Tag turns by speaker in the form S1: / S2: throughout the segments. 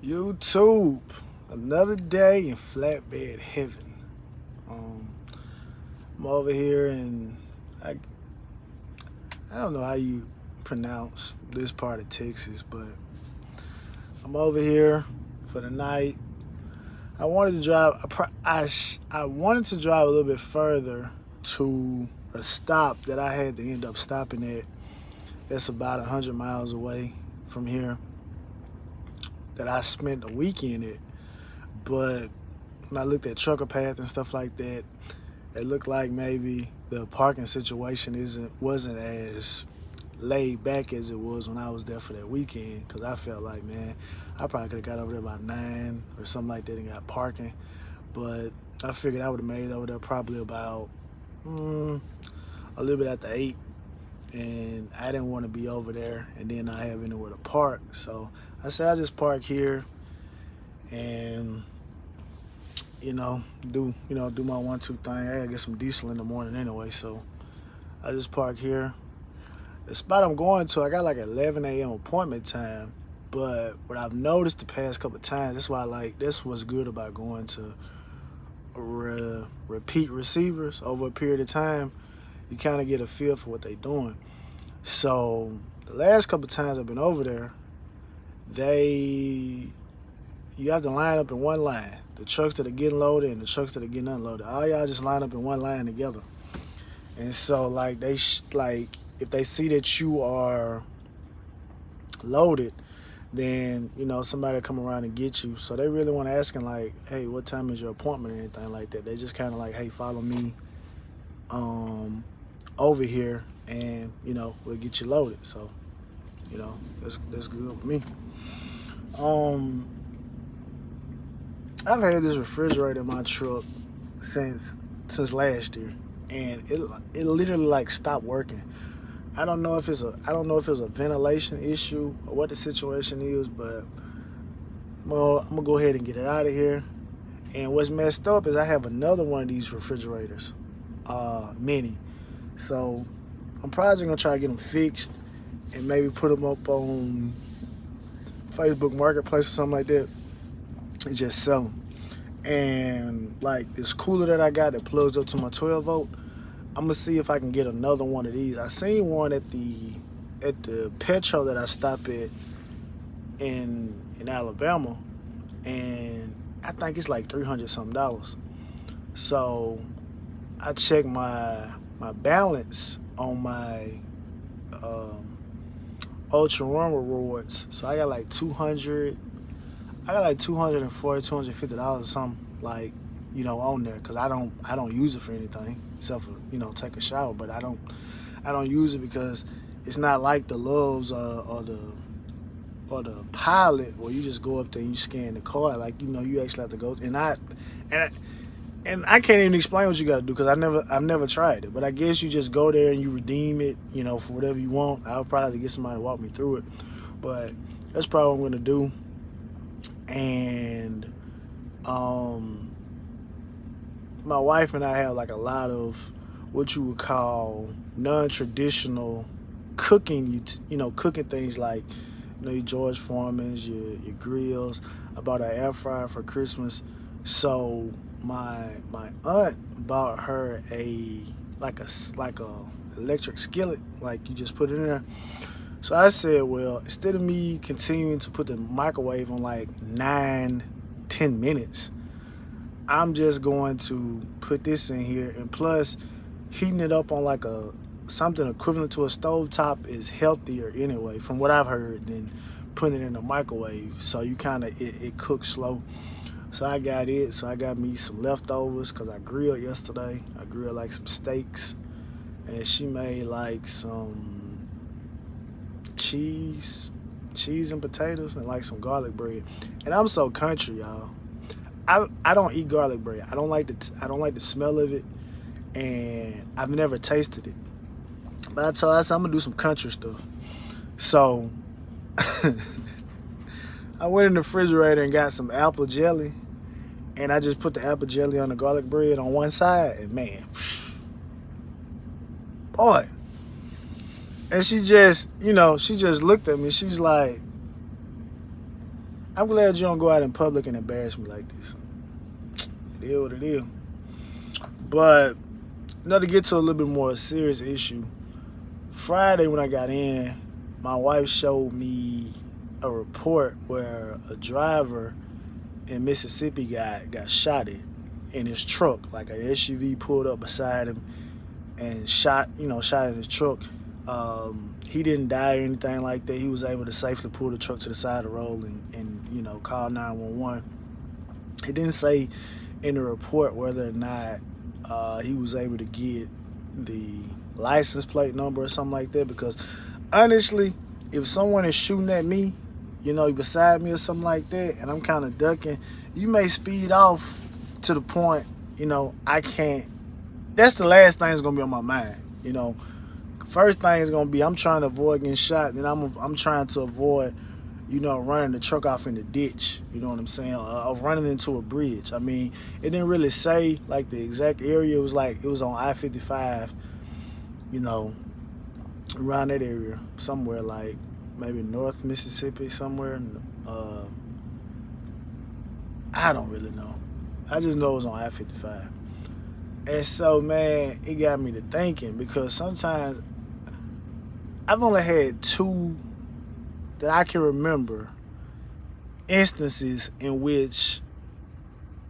S1: YouTube, another day in flatbed heaven. Um, I'm over here and I don't know how you pronounce this part of Texas, but I'm over here for the night. I wanted to drive. I wanted to drive a little bit further to a stop that I had to end up stopping at. That's about 100 miles away from here. That I spent the weekend at, but when I looked at trucker path and stuff like that, it looked like maybe the parking situation wasn't as laid back as it was when I was there for that weekend. Cause I felt like, man, I probably could have got over there by 9 or something like that and got parking. But I figured I would have made it over there probably about a little bit after 8. And I didn't want to be over there and then not have anywhere to park. So I said I'll just park here and do my 1-2 thing. I gotta get some diesel in the morning anyway, so I just park here. The spot I'm going to, I got like 11 a.m. appointment time, but what I've noticed the past couple of times, that's what's good about going to repeat receivers over a period of time. You kind of get a feel for what they're doing. So the last couple of times I've been over there, you have to line up in one line. The trucks that are getting loaded and the trucks that are getting unloaded. All y'all just line up in one line together. And so like if they see that you are loaded, then somebody will come around and get you. So they really want to asking like, hey, what time is your appointment or anything like that. They just kind of like, hey, follow me over here and we'll get you loaded. So that's good with me. I've had this refrigerator in my truck since last year, and it literally like stopped working. I don't know if it's a ventilation issue or what the situation is, but I'm gonna go ahead and get it out of here. And what's messed up is I have another one of these refrigerators, mini. So I'm probably gonna try to get them fixed and maybe put them up on Facebook Marketplace or something like that and just sell them. And like this cooler that I got that plugs up to my 12 volt, I'm gonna see if I can get another one of these. I seen one at the Petro that I stop at in Alabama, and I think it's like $300 something. So I checked my balance on my Ultra Run rewards. So I got like $240, $250 or something on there, because I don't use it for anything except for take a shower. But I don't use it because it's not like the Loves or the Pilot where you just go up there and you scan the card. Like you actually have to go and I can't even explain what you got to do because I've never tried it. But I guess you just go there and you redeem it for whatever you want. I'll probably have to get somebody to walk me through it, but that's probably what I'm gonna do. And my wife and I have like a lot of what you would call non-traditional cooking, cooking things like your George Foreman's, your grills. I bought an air fryer for Christmas. So my aunt bought her a electric skillet, like you just put it in there. So I said, well, instead of me continuing to put the microwave on like 9-10 minutes, I'm just going to put this in here. And plus, heating it up on like something equivalent to a stovetop is healthier anyway, from what I've heard, than putting it in the microwave. So you it cooks slow. So I got it. So I got me some leftovers because I grilled yesterday. I grilled like some steaks, and she made like some cheese and potatoes and like some garlic bread. And I'm so country, y'all. I don't eat garlic bread. I don't like the smell of it, and I've never tasted it. But I told her, I'm gonna do some country stuff. So I went in the refrigerator and got some apple jelly, and I just put the apple jelly on the garlic bread on one side, and man, boy. And she just looked at me. She's like, I'm glad you don't go out in public and embarrass me like this. It is what it is. But now to get to a little bit more serious issue, Friday when I got in, my wife showed me a report where a driver in Mississippi got shot at in his truck. Like an SUV pulled up beside him and shot in his truck. He didn't die or anything like that. He was able to safely pull the truck to the side of the road and call 911. It didn't say in the report whether or not he was able to get the license plate number or something like that, because honestly, if someone is shooting at me, beside me or something like that, and I'm kind of ducking, you may speed off to the point, I can't. That's the last thing that's gonna be on my mind. First thing is gonna be I'm trying to avoid getting shot, and I'm trying to avoid, running the truck off in the ditch. You know what I'm saying? Of running into a bridge. I mean, it didn't really say like the exact area. It was on I-55. Around that area, somewhere like maybe North Mississippi, somewhere. I don't really know. I just know it was on I-55. And so, man, it got me to thinking, because sometimes I've only had two that I can remember instances in which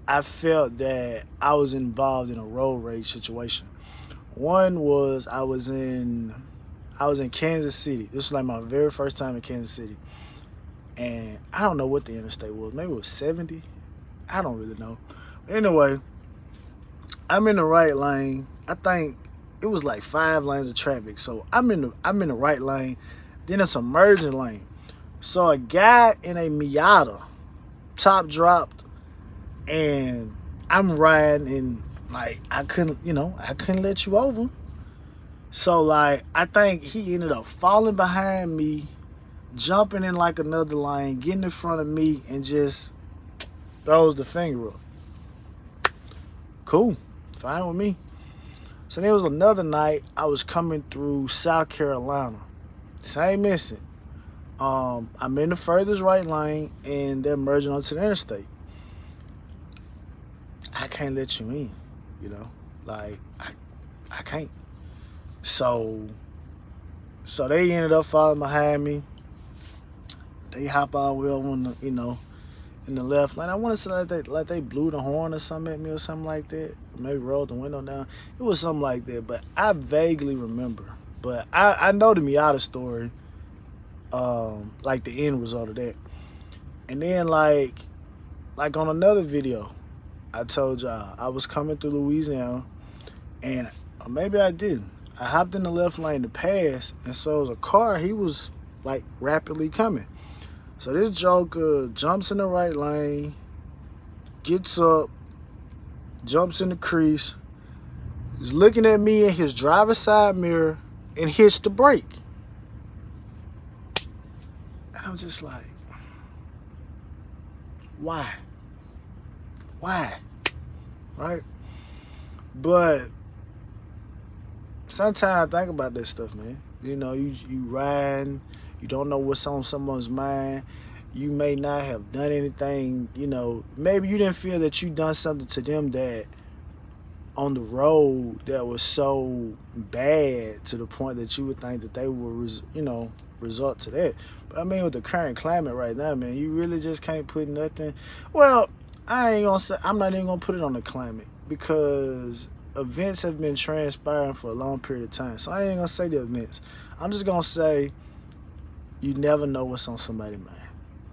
S1: I felt that I was involved in a road rage situation. One was I was in Kansas City. This was like my very first time in Kansas City. And I don't know what the interstate was. Maybe it was 70. I don't really know. But anyway, I'm in the right lane. I think it was like 5 lanes of traffic. So I'm in the right lane. Then it's a merging lane. So a guy in a Miata, top dropped, and I'm riding, and like I couldn't let you over. So like I think he ended up falling behind me, jumping in like another lane, getting in front of me, and just throws the finger up. Cool. Fine with me. So there was another night I was coming through South Carolina. Same incident. I'm in the furthest right lane, and they're merging onto the interstate. I can't let you in, like I can't. So they ended up following behind me. They hop all the way over on the, in the left lane. I want to say like they blew the horn or something at me or something like that. Maybe rolled the window down. It was something like that, but I vaguely remember. But I know the Miata story, like the end result of that. And then like on another video, I told y'all I was coming through Louisiana, and or maybe I didn't. I hopped in the left lane to pass, and so it was a car. He was like rapidly coming. So this joker jumps in the right lane, gets up, jumps in the crease. He's looking at me in his driver's side mirror and hits the brake. And I'm just like, why? Why? Right? But sometimes I think about that stuff, man. You riding, you don't know what's on someone's mind. You may not have done anything, maybe you didn't feel that you done something to them that on the road that was so bad to the point that you would think that they would, resort to that. But I mean, with the current climate right now, man, you really just can't put nothing. Well, I'm not even gonna put it on the climate, because events have been transpiring for a long period of time. So I ain't gonna say the events. I'm just gonna say you never know what's on somebody's mind.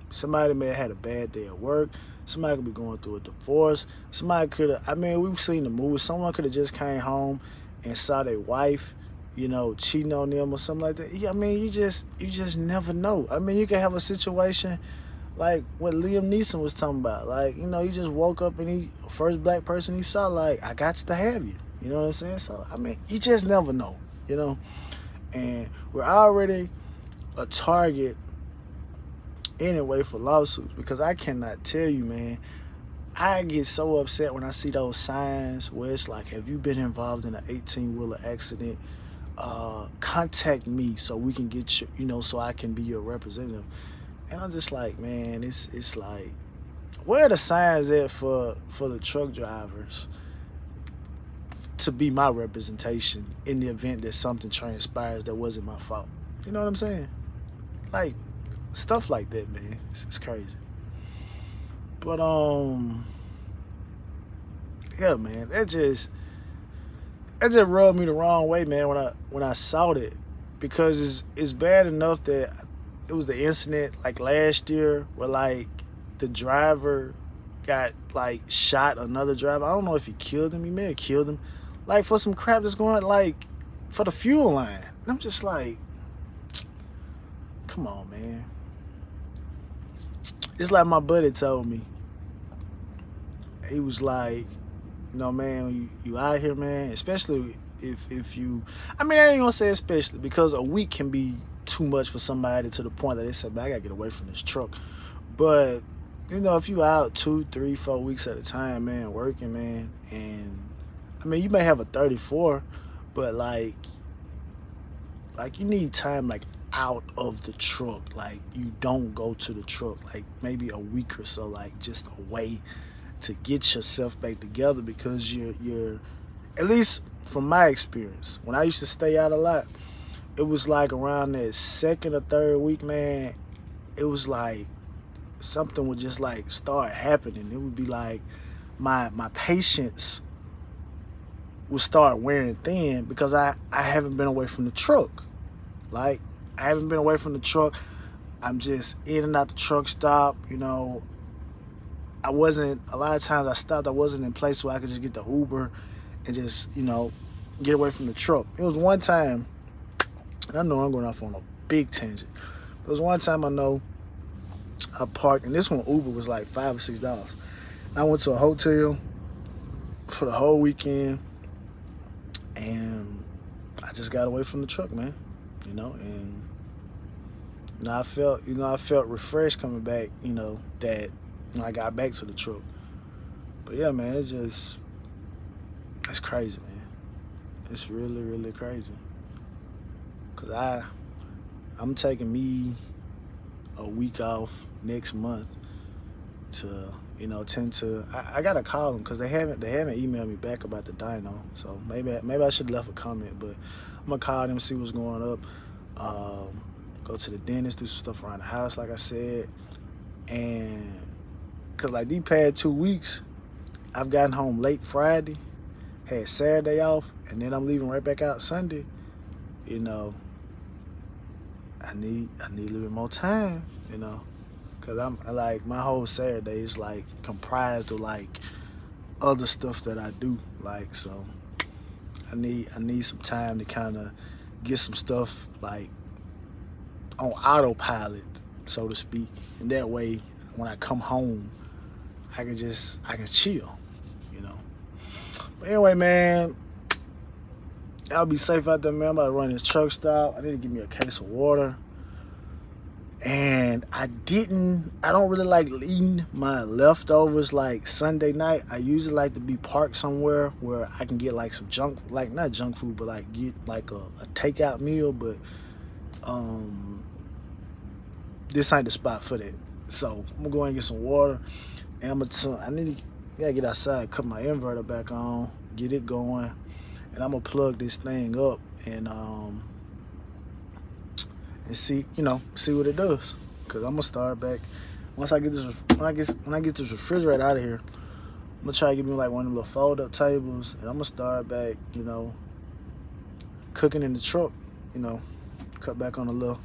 S1: Somebody may have had a bad day at work. Somebody could be going through a divorce. Somebody could have, we've seen the movie. Someone could have just came home and saw their wife, cheating on them or something like that. Yeah, you just never know. You can have a situation like what Liam Neeson was talking about. Like, he just woke up and first black person he saw, like, I got to have you. You know what I'm saying? So, you just never know, And we're already a target anyway for lawsuits, because I cannot tell you, man, I get so upset when I see those signs where it's like, have you been involved in an 18-wheeler accident? Contact me so we can get you, so I can be your representative. And I'm just like, man, it's like, where are the signs at for the truck drivers to be my representation in the event that something transpires that wasn't my fault? You know what I'm saying? Like, stuff like that, man. It's crazy. But yeah, man, that just rubbed me the wrong way, man, when I saw that, because it's bad enough that it was the incident like last year where like the driver got like shot another driver. I don't know if he killed him. He may have killed him, like for some crap that's going like for the fuel line. And I'm just like, come on, man. It's like my buddy told me. He was like, you know, man, you out here, man, especially if you, I mean, I ain't gonna say especially, because a week can be too much for somebody to the point that they say, man, I gotta get away from this truck. But, you know, if you out 2, 3, 4 weeks at a time, man, working, man, and I mean, you may have a 34, but like you need time like out of the truck. Like, you don't go to the truck like maybe a week or so, like just away to get yourself back together, because you're at least from my experience, when I used to stay out a lot, it was like around that second or third week, man, it was like something would just like start happening. It would be like my patience would start wearing thin because I haven't been away from the truck. Like, I haven't been away from the truck. I'm just in and out the truck stop, you know. A lot of times I stopped, I wasn't in a place where I could just get the Uber and just, you know, get away from the truck. It was one time, and I know I'm going off on a big tangent. There was one time I know I parked, and this one Uber was like $5 or $6. I went to a hotel for the whole weekend, and I just got away from the truck, man. You know, and I felt refreshed coming back, you know, that when I got back to the truck. But yeah, man, it's crazy, man. It's really, really crazy. Cause I'm taking me a week off next month to, you know, I gotta call them, because they haven't emailed me back about the dyno. So maybe I should have left a comment, but I'm gonna call them, see what's going up. Go to the dentist, do some stuff around the house, like I said. And cause like these past 2 weeks, I've gotten home late Friday, had Saturday off, and then I'm leaving right back out Sunday. You know, I need a little bit more time, you know, cause I'm like, my whole Saturday is like comprised of like other stuff that I do, like, so I need some time to kind of get some stuff like on autopilot, so to speak, and that way when I come home, I can chill, you know. But anyway, man, y'all be safe out there, man. I'm about to run this truck stop. I need to give me a case of water. And I don't really like eating my leftovers like Sunday night. I usually like to be parked somewhere where I can get like some junk, like not junk food, but like get like a takeout meal. But this ain't the spot for that. So I'm gonna go and get some water, and I gotta get outside, cut my inverter back on, get it going, and I'm gonna plug this thing up and see what it does. Cause I'm gonna start back once I get this when I get this refrigerator out of here. I'm gonna try to get me like one of them little fold up tables, and I'm gonna start back, you know, cooking in the truck, you know, cut back on a little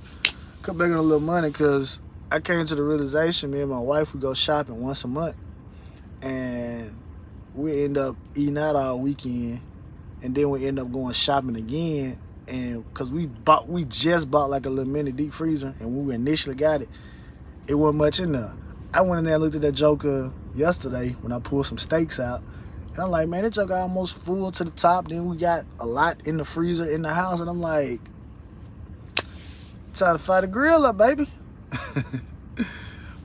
S1: money, cause I came to the realization, me and my wife, we go shopping once a month, and we end up eating out all weekend, and then we end up going shopping again. And cause we just bought like a little mini deep freezer, and when we initially got it, it wasn't much in there. I went in there and looked at that joker yesterday when I pulled some steaks out, and I'm like, man, that joker almost full to the top. Then we got a lot in the freezer in the house, and I'm like, time to fire the grill up, baby.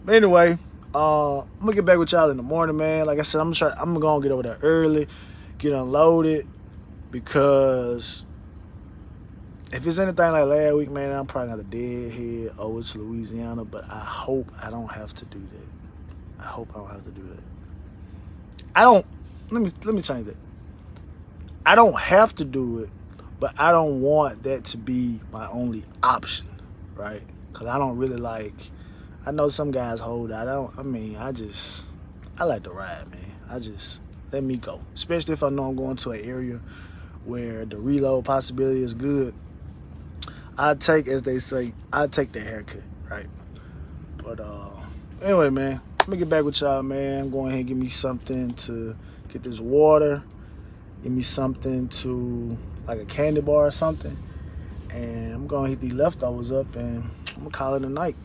S1: But anyway, I'm gonna get back with y'all in the morning, man. Like I said, I'm gonna get over there early, get unloaded, because If it's anything like last week, man, I'm probably gonna deadhead over to Louisiana. But I hope I don't have to do that. I hope I don't have to do that. I don't. Let me change that. I don't have to do it, but I don't want that to be my only option, right? Cause I don't really like. I know some guys hold out. I like to ride, man. Let me go. Especially if I know I'm going to an area where the reload possibility is good. As they say, I take the haircut, right? But anyway, man, let me get back with y'all, man. I'm going ahead and give me something to get this water. Give me something to, like a candy bar or something. And I'm going to hit these leftovers up and I'm going to call it a night.